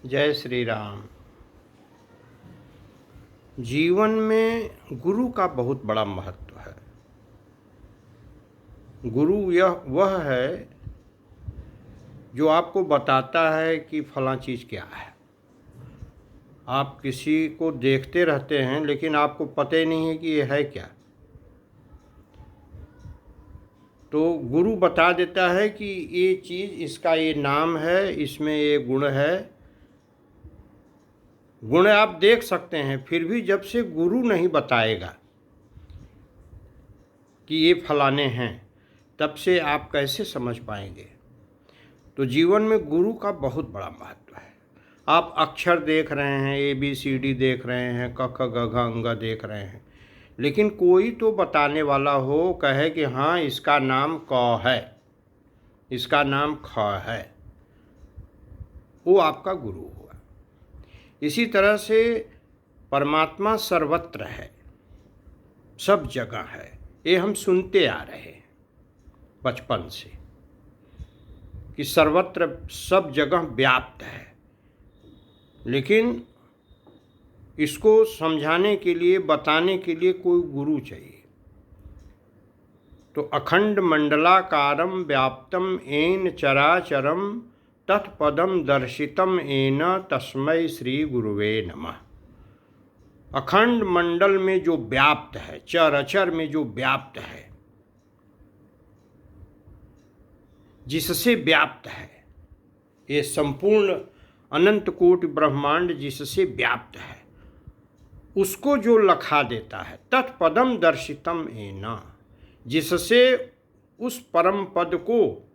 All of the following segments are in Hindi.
जय श्री राम। जीवन में गुरु का बहुत बड़ा महत्व है। गुरु वह है जो आपको बताता है कि फलां चीज़ क्या है। आप किसी को देखते रहते हैं लेकिन आपको पता ही नहीं है कि ये है क्या। तो गुरु बता देता है कि ये चीज़, इसका ये नाम है, इसमें ये गुण है। गुण आप देख सकते हैं, फिर भी जब से गुरु नहीं बताएगा कि ये फलाने हैं, तब से आप कैसे समझ पाएंगे। तो जीवन में गुरु का बहुत बड़ा महत्व है। आप अक्षर देख रहे हैं, ABCD देख रहे हैं, क ख ग घ अंग देख रहे हैं, लेकिन कोई तो बताने वाला हो, कहे कि हाँ इसका नाम क है, इसका नाम ख है, वो आपका गुरु हुआ। इसी तरह से परमात्मा सर्वत्र है, सब जगह है। ये हम सुनते आ रहे हैं बचपन से कि सर्वत्र सब जगह व्याप्त है, लेकिन इसको समझाने के लिए, बताने के लिए कोई गुरु चाहिए। तो अखंड मंडलाकारम व्याप्तम येन चराचरम तत्पदम दर्शितम येन तस्मै श्री गुरुवे नमः। अखंड मंडल में जो व्याप्त है, चराचर में जो व्याप्त है, जिससे व्याप्त है, ये संपूर्ण अनंत कोटि ब्रह्मांड जिससे व्याप्त है, उसको जो लखा देता है, तत्पदम दर्शितम येन, जिससे उस परम पद को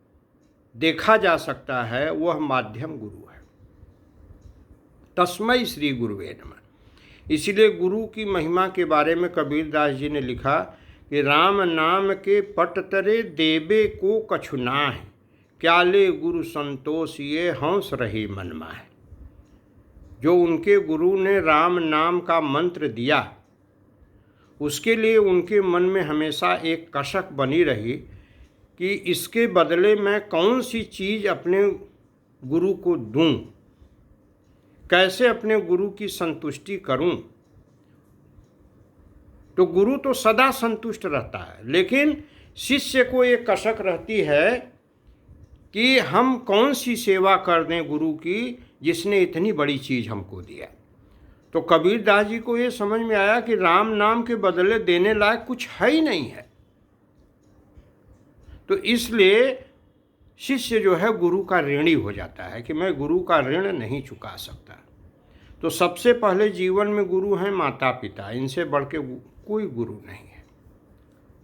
देखा जा सकता है, वह माध्यम गुरु है। तस्मै श्री गुरुवे नमः। इसलिए गुरु की महिमा के बारे में कबीरदास जी ने लिखा कि राम नाम के पट तरे देवे को कछु नाहि, क्या ले गुरु संतोष ये हंस रही मन माहे। जो उनके गुरु ने राम नाम का मंत्र दिया, उसके लिए उनके मन में हमेशा एक कसक बनी रही कि इसके बदले मैं कौन सी चीज़ अपने गुरु को दूं, कैसे अपने गुरु की संतुष्टि करूं। तो गुरु तो सदा संतुष्ट रहता है, लेकिन शिष्य को एक कसक रहती है कि हम कौन सी सेवा कर दें गुरु की, जिसने इतनी बड़ी चीज़ हमको दिया। तो कबीरदास जी को ये समझ में आया कि राम नाम के बदले देने लायक कुछ है ही नहीं है। तो इसलिए शिष्य जो है गुरु का ऋणी हो जाता है कि मैं गुरु का ऋण नहीं चुका सकता। तो सबसे पहले जीवन में गुरु हैं माता पिता, इनसे बढ़ के कोई गुरु नहीं है।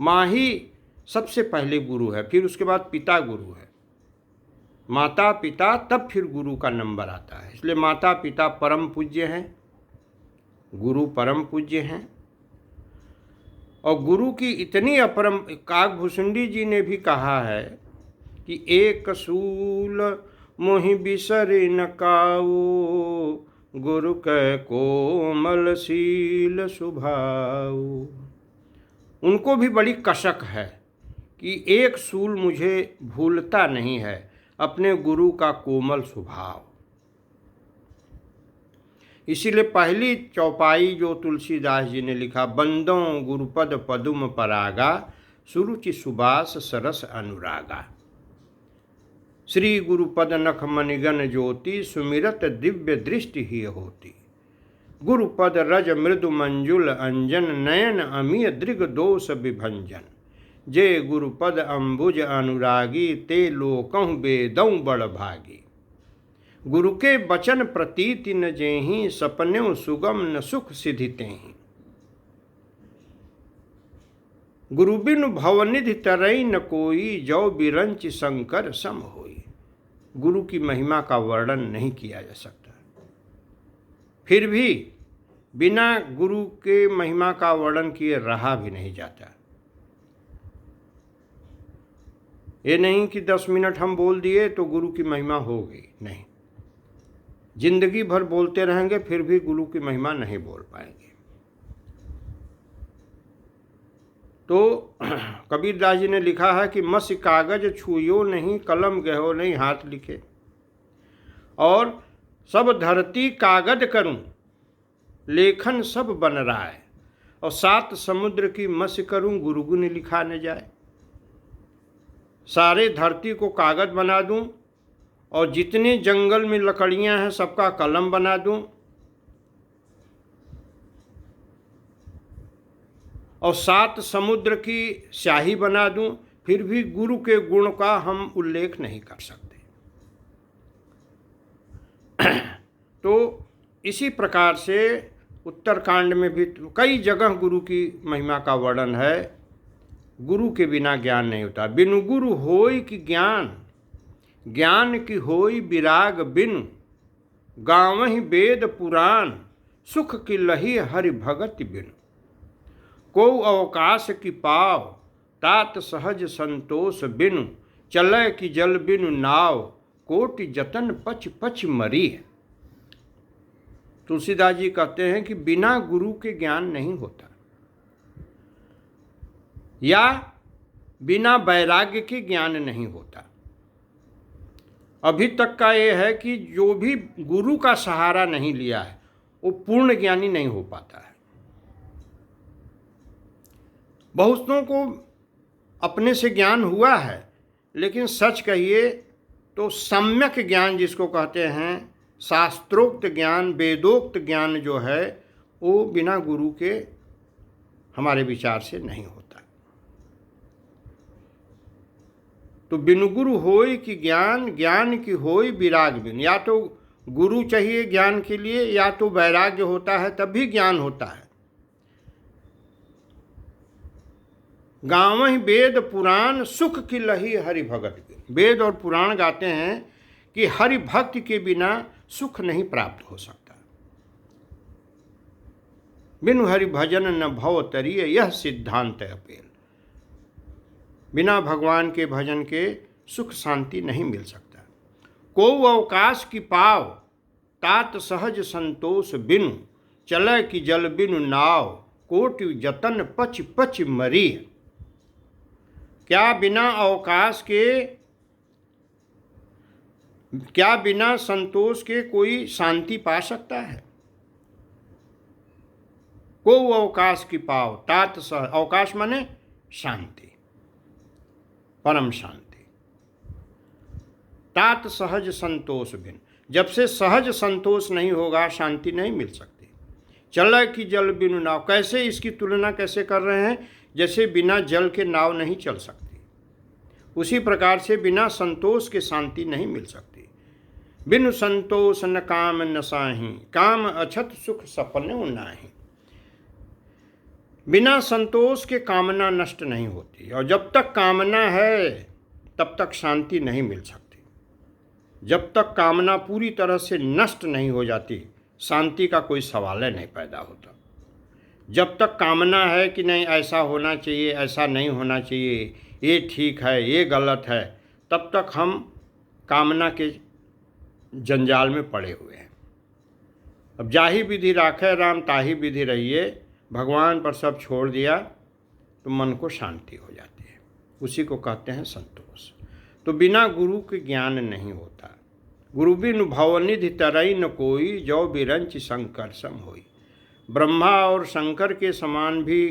माँ ही सबसे पहले गुरु है, फिर उसके बाद पिता गुरु है, माता पिता, तब फिर गुरु का नंबर आता है। इसलिए माता पिता परम पूज्य हैं, गुरु परम पूज्य हैं। और गुरु की इतनी अपरम, काकभूषुंडी जी ने भी कहा है कि एक सूल मोहि बिसरि न काऊ, गुरु कै कोमल शील सुभाऊ। उनको भी बड़ी कसक है कि एक सूल मुझे भूलता नहीं है, अपने गुरु का कोमल स्वभाव। इसीलिए पहली चौपाई जो तुलसीदास जी ने लिखा, बंदों गुरुपद पदुम परागा, सुरुचि सुबास सरस अनुरागा। श्री गुरुपद नख मणिगन ज्योति, सुमिरत दिव्य दृष्टि ही होती। गुरुपद रज मृदु मंजुल अंजन, नयन अमीय दृग दोष विभंजन। जे गुरुपद अम्बुज अनुरागी, ते लोकहु बेदौ बड़ भागी। गुरु के बचन प्रतीति न जेहि, सपन्यों सुगम न सुख सिधि तेहि। गुरु बिनु भवनिधि तरई न कोई, जो बिरंच शंकर सम होई। गुरु की महिमा का वर्णन नहीं किया जा सकता। फिर भी बिना गुरु के महिमा का वर्णन किए रहा भी नहीं जाता। ये नहीं कि 10 मिनट हम बोल दिए तो गुरु की महिमा हो गई, नहीं। जिंदगी भर बोलते रहेंगे फिर भी गुरु की महिमा नहीं बोल पाएंगे। तो कबीरदास जी ने लिखा है कि मस कागज छुयो नहीं, कलम गहो नहीं हाथ लिखे। और सब धरती कागज करूं, लेखन सब बन रहा है, और 7 समुद्र की मत्स्य करूं, गुरु गुण लिखा न जाए। सारे धरती को कागज बना दूं, और जितने जंगल में लकड़ियां हैं सबका कलम बना दूं, और 7 समुद्र की स्याही बना दूं, फिर भी गुरु के गुण का हम उल्लेख नहीं कर सकते। तो इसी प्रकार से उत्तरकांड में भी कई जगह गुरु की महिमा का वर्णन है। गुरु के बिना ज्ञान नहीं होता। बिनु गुरु होय कि ज्ञान, ज्ञान की होय विराग बिनु, गावहि वेद पुराण, सुख की लही हरि भगति बिनु। को अवकाश की पाव, तात सहज संतोष बिनु, चलै कि जल बिनु नाव, कोटि जतन पच पच मरी है। तुलसीदास जी कहते हैं कि बिना गुरु के ज्ञान नहीं होता, या बिना वैराग्य के ज्ञान नहीं होता। अभी तक का ये है कि जो भी गुरु का सहारा नहीं लिया है वो पूर्ण ज्ञानी नहीं हो पाता है। बहुतों को अपने से ज्ञान हुआ है, लेकिन सच कहिए तो सम्यक ज्ञान जिसको कहते हैं, शास्त्रोक्त ज्ञान, वेदोक्त ज्ञान जो है वो बिना गुरु के हमारे विचार से नहीं होता। तो बिनु गुरु होय कि ज्ञान, ज्ञान की होय विराग बिन। या तो गुरु चाहिए ज्ञान के लिए, या तो वैराग्य होता है तब भी ज्ञान होता है। गावहि वेद पुराण, सुख की लही हरि भगत बिन। वेद और पुराण गाते हैं कि हरि भक्ति के बिना सुख नहीं प्राप्त हो सकता। बिनु हरि भजन न भव तरिय, यह सिद्धांत अपेल। बिना भगवान के भजन के सुख शांति नहीं मिल सकता। को अवकाश की पाव, तात सहज संतोष बिनु, चलै कि जल बिनु नाव, कोटि जतन पच पच मरी। क्या बिना अवकाश के, क्या बिना संतोष के कोई शांति पा सकता है? को अवकाश की पाव, तात सहज, अवकाश माने शांति, परम शांति। तात सहज संतोष बिन, जब से सहज संतोष नहीं होगा शांति नहीं मिल सकती। चलै कि जल बिनु नाव, कैसे इसकी तुलना कैसे कर रहे हैं? जैसे बिना जल के नाव नहीं चल सकती, उसी प्रकार से बिना संतोष के शांति नहीं मिल सकती। बिनु संतोष न काम न साही, काम अछत सुख सपने नाही। बिना संतोष के कामना नष्ट नहीं होती, और जब तक कामना है तब तक शांति नहीं मिल सकती। जब तक कामना पूरी तरह से नष्ट नहीं हो जाती, शांति का कोई सवाल नहीं पैदा होता। जब तक कामना है कि नहीं ऐसा होना चाहिए, ऐसा नहीं होना चाहिए, ये ठीक है, ये गलत है, तब तक हम कामना के जंजाल में पड़े हुए हैं। अब जाहि विधि राखे राम, ताहि विधि रहिए। भगवान पर सब छोड़ दिया तो मन को शांति हो जाती है, उसी को कहते हैं संतोष। तो बिना गुरु के ज्ञान नहीं होता। गुरु बिनु भवनिधि तरई न कोई, जो बिरंच शंकर सम होई। ब्रह्मा और शंकर के समान भी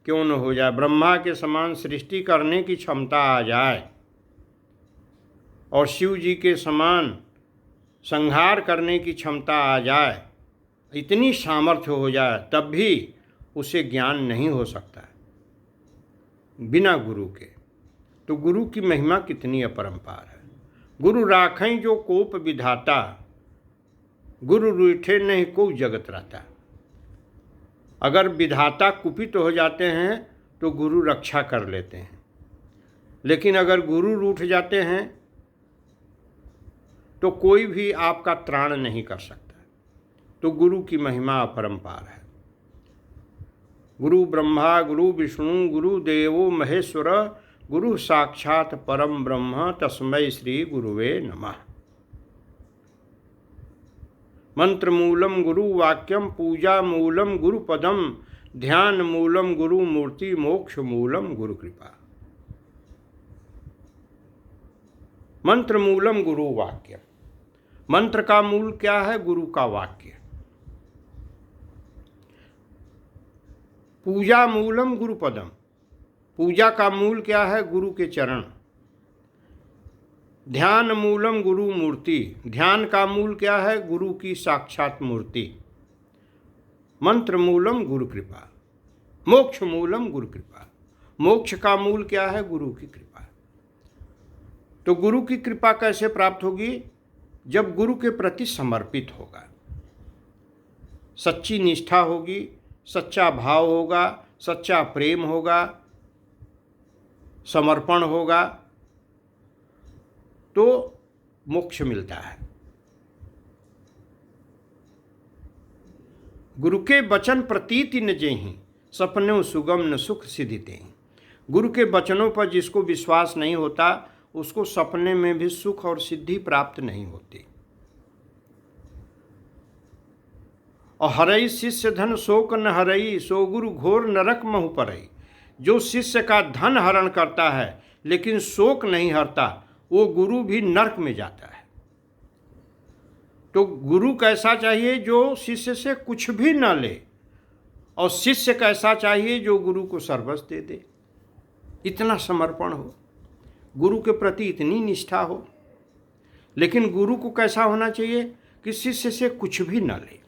क्यों न हो जाए, ब्रह्मा के समान सृष्टि करने की क्षमता आ जाए, और शिव जी के समान संहार करने की क्षमता आ जाए, इतनी सामर्थ्य हो जाए, तब भी उसे ज्ञान नहीं हो सकता बिना गुरु के। तो गुरु की महिमा कितनी अपरंपार है। गुरु राखें जो कोप विधाता, गुरु रूठे नहीं को जगत रहता। अगर विधाता कुपित हो जाते हैं तो गुरु रक्षा कर लेते हैं, लेकिन अगर गुरु रूठ जाते हैं तो कोई भी आपका त्राण नहीं कर सकता। तो गुरु की महिमा अपरंपार है। गुरु ब्रह्मा गुरु विष्णु गुरु देवो महेश्वर, गुरु साक्षात परम ब्रह्म, तस्मै श्री गुरुवे नमः। मंत्र मूलम गुरु वाक्यम, पूजा मूलम गुरु पदम, ध्यान मूलम गुरु मूर्ति, मोक्ष मूलम गुरु कृपा। मंत्र मूलम गुरु वाक्यम, मंत्र का मूल क्या है? गुरु का वाक्य। पूजा मूलम गुरुपदम, पूजा का मूल क्या है? गुरु के चरण। ध्यान मूलम गुरु मूर्ति, ध्यान का मूल क्या है? गुरु की साक्षात मूर्ति। मंत्र मूलम गुरु कृपा, मोक्ष मूलम गुरु कृपा, मोक्ष का मूल क्या है? गुरु की कृपा। तो गुरु की कृपा कैसे प्राप्त होगी? जब गुरु के प्रति समर्पित होगा, सच्ची निष्ठा होगी, सच्चा भाव होगा, सच्चा प्रेम होगा, समर्पण होगा, तो मोक्ष मिलता है। गुरु के वचन प्रतीति न जेहि, सपने सुगम न सुख सिद्धि तेहि। गुरु के वचनों पर जिसको विश्वास नहीं होता, उसको सपने में भी सुख और सिद्धि प्राप्त नहीं होती। और हरई शिष्य धन शोक न हरई, सो गुरु घोर नरक महु परई। जो शिष्य का धन हरण करता है लेकिन शोक नहीं हरता, वो गुरु भी नरक में जाता है। तो गुरु कैसा चाहिए? जो शिष्य से कुछ भी न ले, और शिष्य कैसा चाहिए? जो गुरु को सर्वस्व दे दे, इतना समर्पण हो, गुरु के प्रति इतनी निष्ठा हो। लेकिन गुरु को कैसा होना चाहिए कि शिष्य से कुछ भी न ले,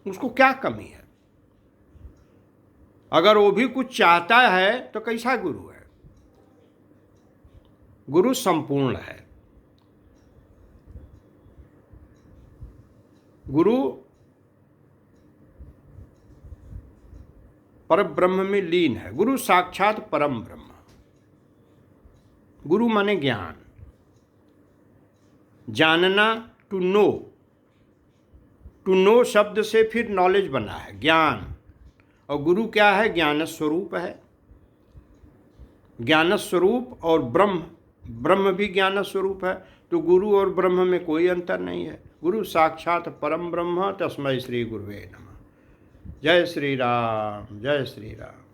उसको क्या कमी है? अगर वो भी कुछ चाहता है तो कैसा गुरु है? गुरु संपूर्ण है। गुरु पर ब्रह्म में लीन है। गुरु साक्षात परम ब्रह्म। गुरु माने ज्ञान, जानना, टू नो। टू नो शब्द से फिर नॉलेज बना है, ज्ञान। और गुरु क्या है? ज्ञान स्वरूप है। ज्ञान स्वरूप और ब्रह्म, ब्रह्म भी ज्ञान स्वरूप है। तो गुरु और ब्रह्म में कोई अंतर नहीं है। गुरु साक्षात परम ब्रह्म, तस्मै श्री गुरुवे नमः। जय श्री राम, जय श्री राम।